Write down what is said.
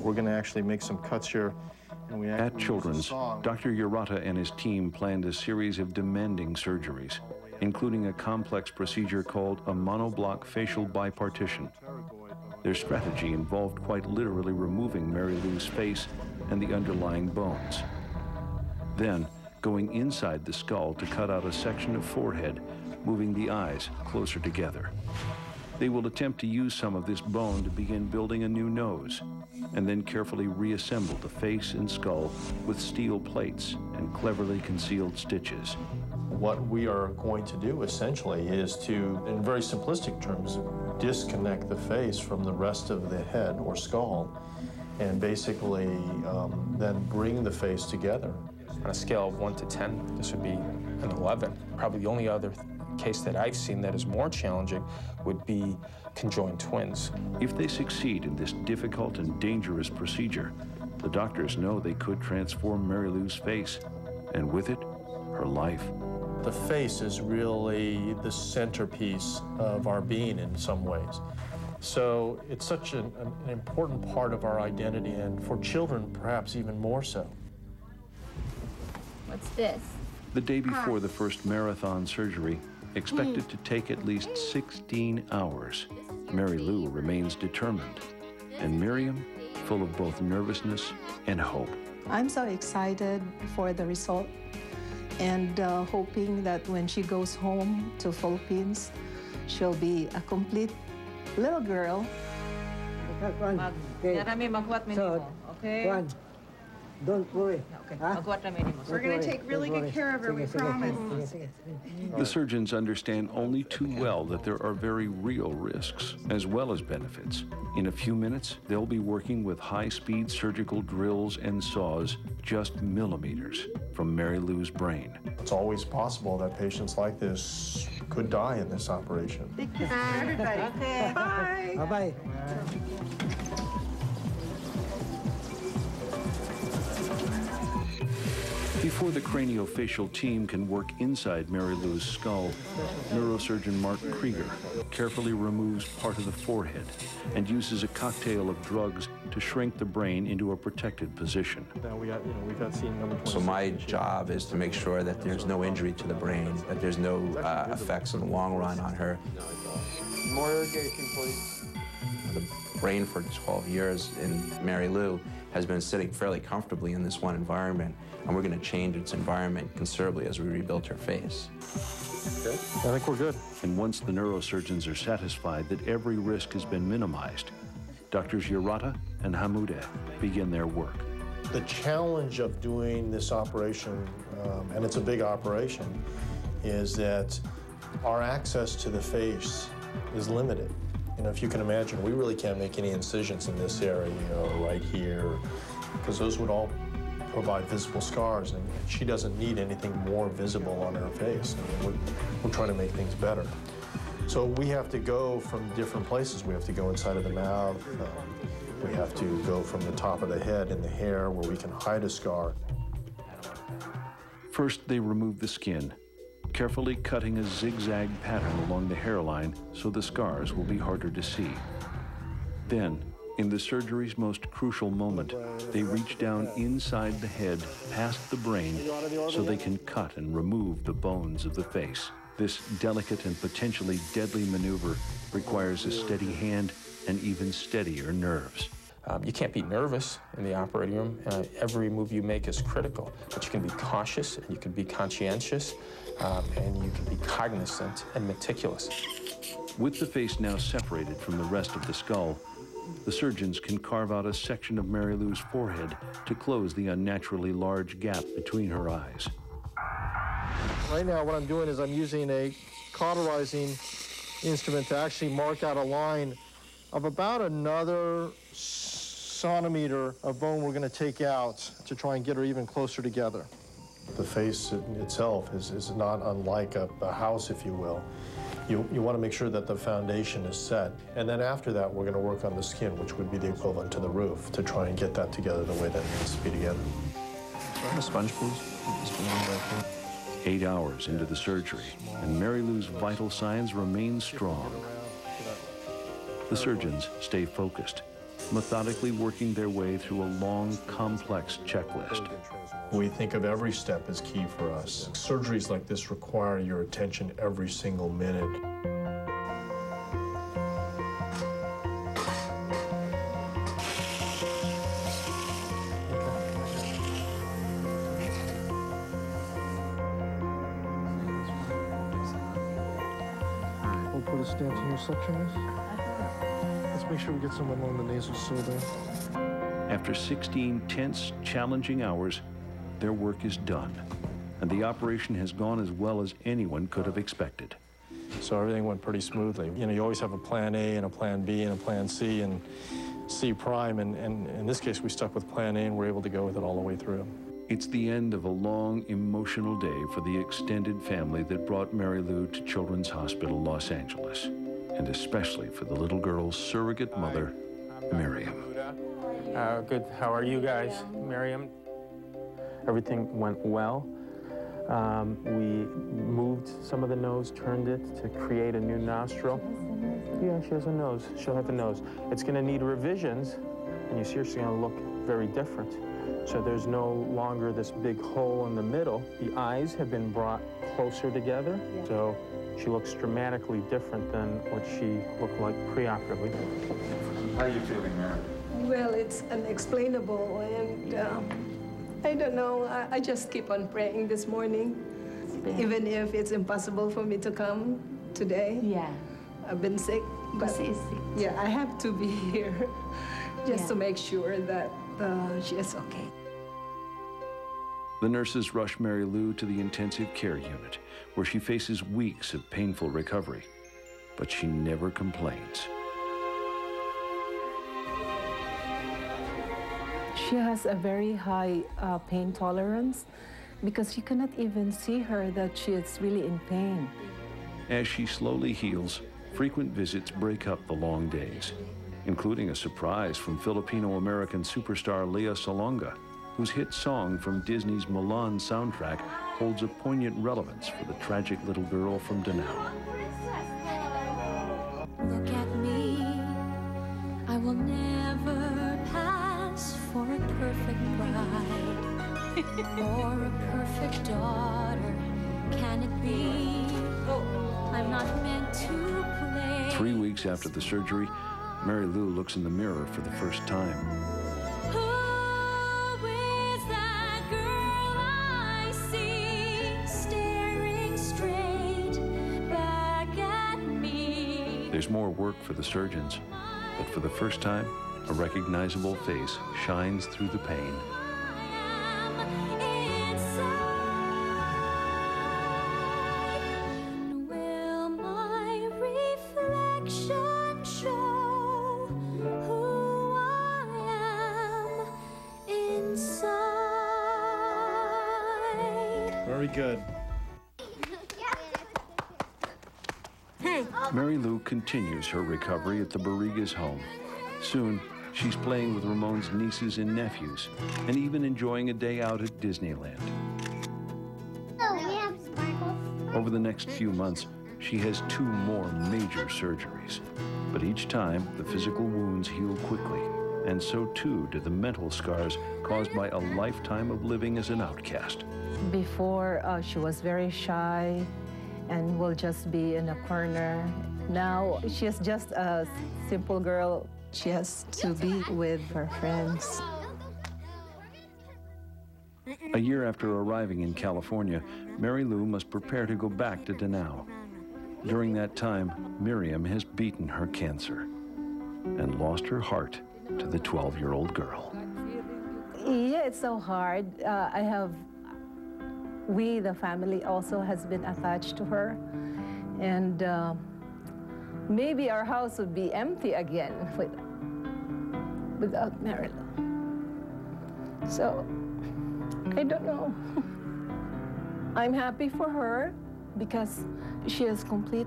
We're going to actually make some cuts here. And At Children's, Dr. Urata and his team planned a series of demanding surgeries, including a complex procedure called a monoblock facial bipartition. Their strategy involved quite literally removing Mary Lou's face and the underlying bones. Then, going inside the skull to cut out a section of forehead, moving the eyes closer together. They will attempt to use some of this bone to begin building a new nose, and then carefully reassemble the face and skull with steel plates and cleverly concealed stitches. What we are going to do essentially is to, in very simplistic terms, disconnect the face from the rest of the head or skull, and basically then bring the face together. On a scale of 1 to 10, this would be an 11. Probably the only other case that I've seen that is more challenging would be conjoined twins. If they succeed in this difficult and dangerous procedure, the doctors know they could transform Mary Lou's face, and with it, her life. The face is really the centerpiece of our being in some ways. So it's such an important part of our identity, and for children, perhaps even more so. What's this? The day before the first marathon surgery, expected to take at least 16 hours, Mary Lou remains determined, and Miriam full of both nervousness and hope. I'm so excited for the result, and hoping that when she goes home to Philippines, she'll be a complete little girl. Okay? Don't worry. Okay. We're going to take really good care of her, we promise. The surgeons understand only too well that there are very real risks as well as benefits. In a few minutes, they'll be working with high-speed surgical drills and saws just millimeters from Mary Lou's brain. It's always possible that patients like this could die in this operation. Big kiss to everybody. Okay. Bye. Bye-bye. Before the craniofacial team can work inside Mary Lou's skull, neurosurgeon Mark Krieger carefully removes part of the forehead and uses a cocktail of drugs to shrink the brain into a protected position. Now we've got scene number 26. So my job is to make sure that there's no injury to the brain, that there's no effects in the long run on her. More irrigation, please. The brain for 12 years in Mary Lou has been sitting fairly comfortably in this one environment, and we're going to change its environment considerably as we rebuild her face. Good. I think we're good. And once the neurosurgeons are satisfied that every risk has been minimized, Doctors Urata and Hamoudeh begin their work. The challenge of doing this operation, and it's a big operation, is that our access to the face is limited. You know, if you can imagine, we really can't make any incisions in this area, right here, because those would all provide visible scars, and she doesn't need anything more visible on her face. I mean, we're trying to make things better. So we have to go from different places. We have to go inside of the mouth. We have to go from the top of the head and the hair where we can hide a scar. First, they remove the skin, carefully cutting a zigzag pattern along the hairline so the scars will be harder to see. Then, in the surgery's most crucial moment, they reach down inside the head, past the brain, so they can cut and remove the bones of the face. This delicate and potentially deadly maneuver requires a steady hand and even steadier nerves. You can't be nervous in the operating room. Every move you make is critical, but you can be cautious and you can be conscientious and you can be cognizant and meticulous. With the face now separated from the rest of the skull, the surgeons can carve out a section of Mary Lou's forehead to close the unnaturally large gap between her eyes. Right now, what I'm doing is I'm using a cauterizing instrument to actually mark out a line of about another centimeter of bone we're going to take out to try and get her even closer together. The face itself is not unlike a house, if you will. You want to make sure that the foundation is set. And then after that, we're going to work on the skin, which would be the equivalent to the roof, to try and get that together the way that it needs to be together. A sponge, please. 8 hours into the surgery, and Mary Lou's vital signs remain strong. The surgeons stay focused. methodically working their way through a long, complex checklist. We think of every step as key for us. Surgeries like this require your attention every single minute. We'll put a stent in your suction. Let's make sure we get someone on the nasal seal there. After 16 tense, challenging hours, their work is done, and the operation has gone as well as anyone could have expected. So everything went pretty smoothly. You know, you always have a plan A and a plan B and a plan C and C prime, and in this case, we stuck with plan A and were able to go with it all the way through. It's the end of a long, emotional day for the extended family that brought Mary Lou to Children's Hospital Los Angeles, and especially for the little girl's surrogate mother, Miriam. Good. How are you guys, Miriam? Everything went well. We moved some of the nose, turned it to create a new nostril. Yeah, she has a nose. She'll have a nose. It's going to need revisions, and you see her, she's going to look very different. So there's no longer this big hole in the middle. The eyes have been brought closer together, so she looks dramatically different than what she looked like preoperatively. How are you feeling, Mary? Well, it's unexplainable, and I don't know. I just keep on praying this morning, even if it's impossible for me to come today. Yeah. I've been sick, but She's sick. yeah, I have to be here just to make sure that she is okay. The nurses rush Mary Lou to the intensive care unit, where she faces weeks of painful recovery, but she never complains. She has a very high pain tolerance because you cannot even see her that she is really in pain. As she slowly heals, frequent visits break up the long days, including a surprise from Filipino-American superstar Lea Salonga, whose hit song from Disney's Mulan soundtrack holds a poignant relevance for the tragic little girl from Danao. Look at me, I will never pass for a perfect bride or a perfect daughter. Can it be? I'm not meant to play. 3 weeks after the surgery, Mary Lou looks in the mirror for the first time. Who is that girl I see staring straight back at me? There's more work for the surgeons, but for the first time, a recognizable face shines through the pain. Very good. Mary Lou continues her recovery at the Barrigas home. Soon, she's playing with Ramon's nieces and nephews, and even enjoying a day out at Disneyland. Oh, we have sparkles. Over the next few months, she has 2 more major surgeries. But each time, the physical wounds heal quickly, and so too do the mental scars caused by a lifetime of living as an outcast. Before, she was very shy and will just be in a corner. Now, she is just a simple girl. She has to be with her friends. A year after arriving in California, Mary Lou must prepare to go back to Danao. During that time, Miriam has beaten her cancer and lost her heart to the 12-year-old girl. Yeah, it's so hard. We, the family, also has been attached to her. And maybe our house would be empty again without Mary Lou. So, I don't know. I'm happy for her because she is complete